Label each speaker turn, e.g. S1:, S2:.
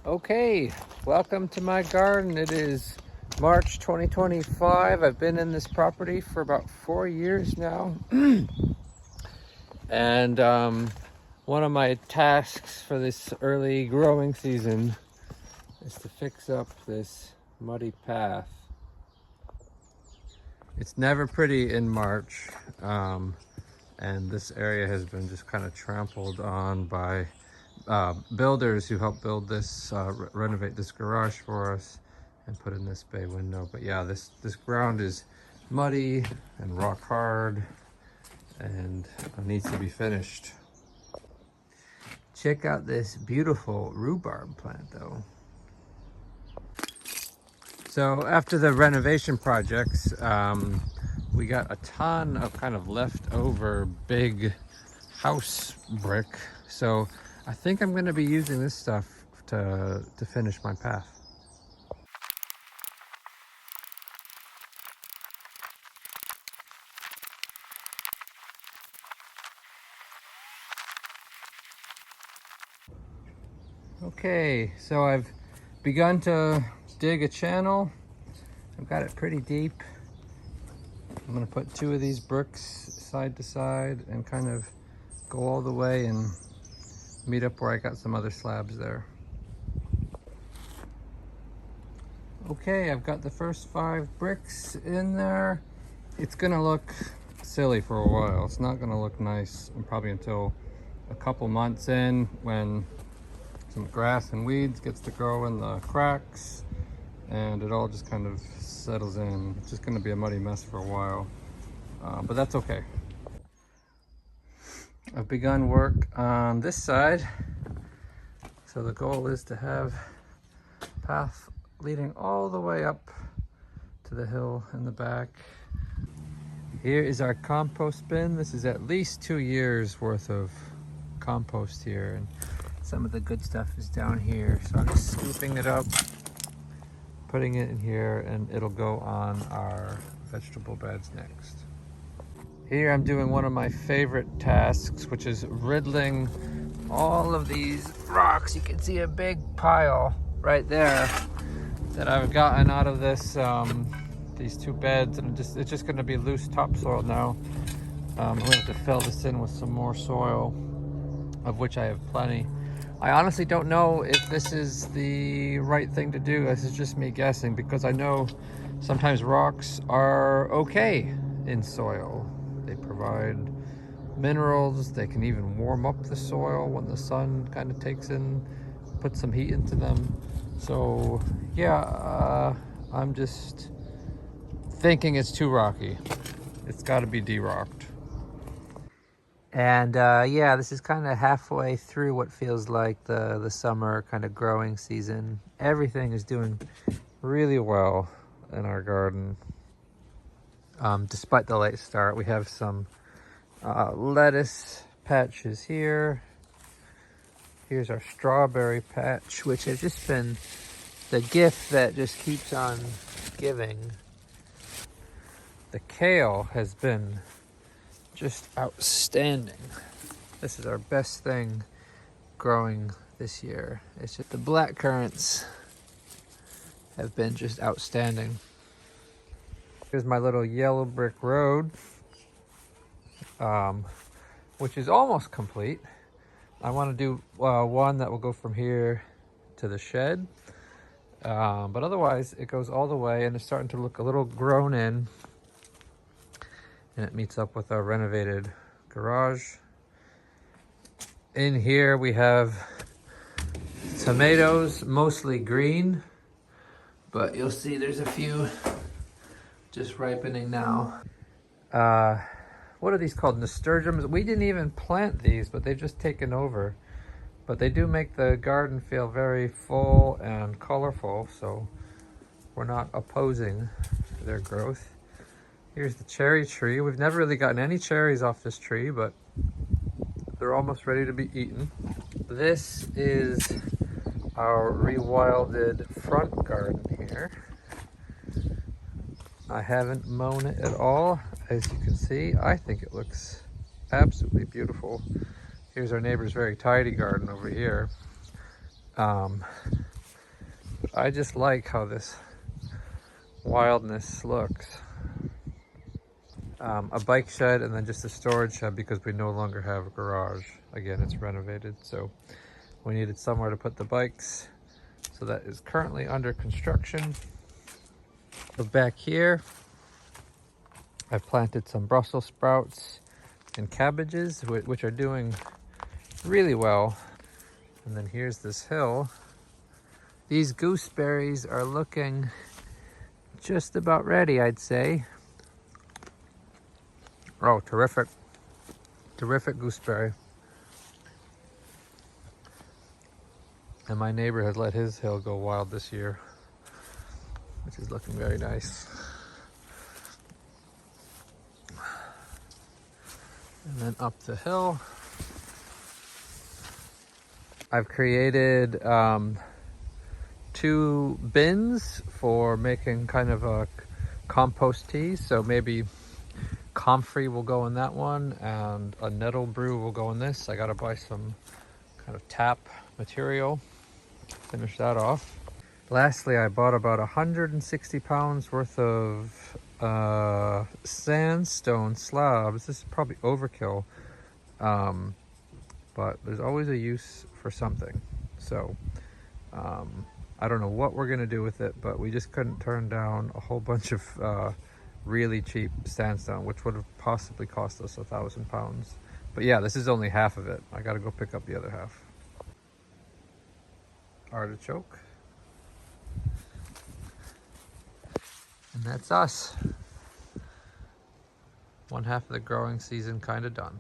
S1: Okay, welcome to my garden. It is March 2025. I've been in this property for about 4 years now. And one of my tasks for this early growing season is to fix up this muddy path. It's never pretty in March, and this area has been just kind of trampled on by builders who helped build this, renovate this garage for us and put in this bay window. But yeah, this ground is muddy and rock hard and needs to be finished. Check out this beautiful rhubarb plant though. So after the renovation projects, we got a ton of kind of leftover big house brick. So I think I'm going to be using this stuff to finish my path. Okay, so I've begun to dig a channel. I've got it pretty deep. I'm going to put 2 of these bricks side to side and kind of go all the way and meet up where I got some other slabs there. Okay, I've got the first 5 bricks in there. It's gonna look silly for a while. It's not gonna look nice probably until a couple months in, when some grass and weeds gets to grow in the cracks and it all just kind of settles in. It's just gonna be a muddy mess for a while, but that's okay. I've begun work on this side. So the goal is to have a path leading all the way up to the hill in the back. Here is our compost bin. This is at least 2 years worth of compost here, and some of the good stuff is down here. So I'm just scooping it up, putting it in here, and it'll go on our vegetable beds next. Here I'm doing one of my favorite tasks, which is riddling all of these rocks. You can see a big pile right there that I've gotten out of this these 2 beds, and it's just going to be loose topsoil now. I'm going to have to fill this in with some more soil, of which I have plenty. I honestly don't know if this is the right thing to do. This is just me guessing, because I know sometimes rocks are okay in soil. They provide minerals. They can even warm up the soil when the sun kind of puts some heat into them. So yeah, I'm just thinking it's too rocky. It's got to be de-rocked. And yeah, this is kind of halfway through what feels like the summer kind of growing season. Everything is doing really well in our garden. Despite the late start, we have some lettuce patches here. Here's our strawberry patch, which has just been the gift that just keeps on giving. The kale has been just outstanding. This is our best thing growing this year. It's just the black currants have been just outstanding. Here's my little yellow brick road, which is almost complete. I want to do one that will go from here to the shed, but otherwise it goes all the way, and it's starting to look a little grown in, and it meets up with our renovated garage. In here we have tomatoes, mostly green, but you'll see there's a few just ripening now. What are these called? Nasturtiums. We didn't even plant these, but they've just taken over. But they do make the garden feel very full and colorful, so we're not opposing their growth. Here's the cherry tree. We've never really gotten any cherries off this tree, but they're almost ready to be eaten. This is our rewilded front garden here. I haven't mown it at all. As you can see, I think it looks absolutely beautiful. Here's our neighbor's very tidy garden over here. I just like how this wildness looks. A bike shed and then just a storage shed because we no longer have a garage. Again, it's renovated, so we needed somewhere to put the bikes. So that is currently under construction. So back here, I've planted some Brussels sprouts and cabbages, which are doing really well. And then here's this hill. These gooseberries are looking just about ready, I'd say. Oh, terrific. Terrific gooseberry. And my neighbor has let his hill go wild this year, which is looking very nice. And then up the hill, I've created 2 bins for making kind of a compost tea. So maybe comfrey will go in that one and a nettle brew will go in this. I gotta buy some kind of tap material, finish that off. Lastly, I bought about 160 pounds worth of sandstone slabs. This is probably overkill, but there's always a use for something. So I don't know what we're gonna do with it, but we just couldn't turn down a whole bunch of really cheap sandstone, which would have possibly cost us 1,000 pounds. But yeah, this is only half of it. I gotta go pick up the other half. Artichoke. And that's us. One half of the growing season kind of done.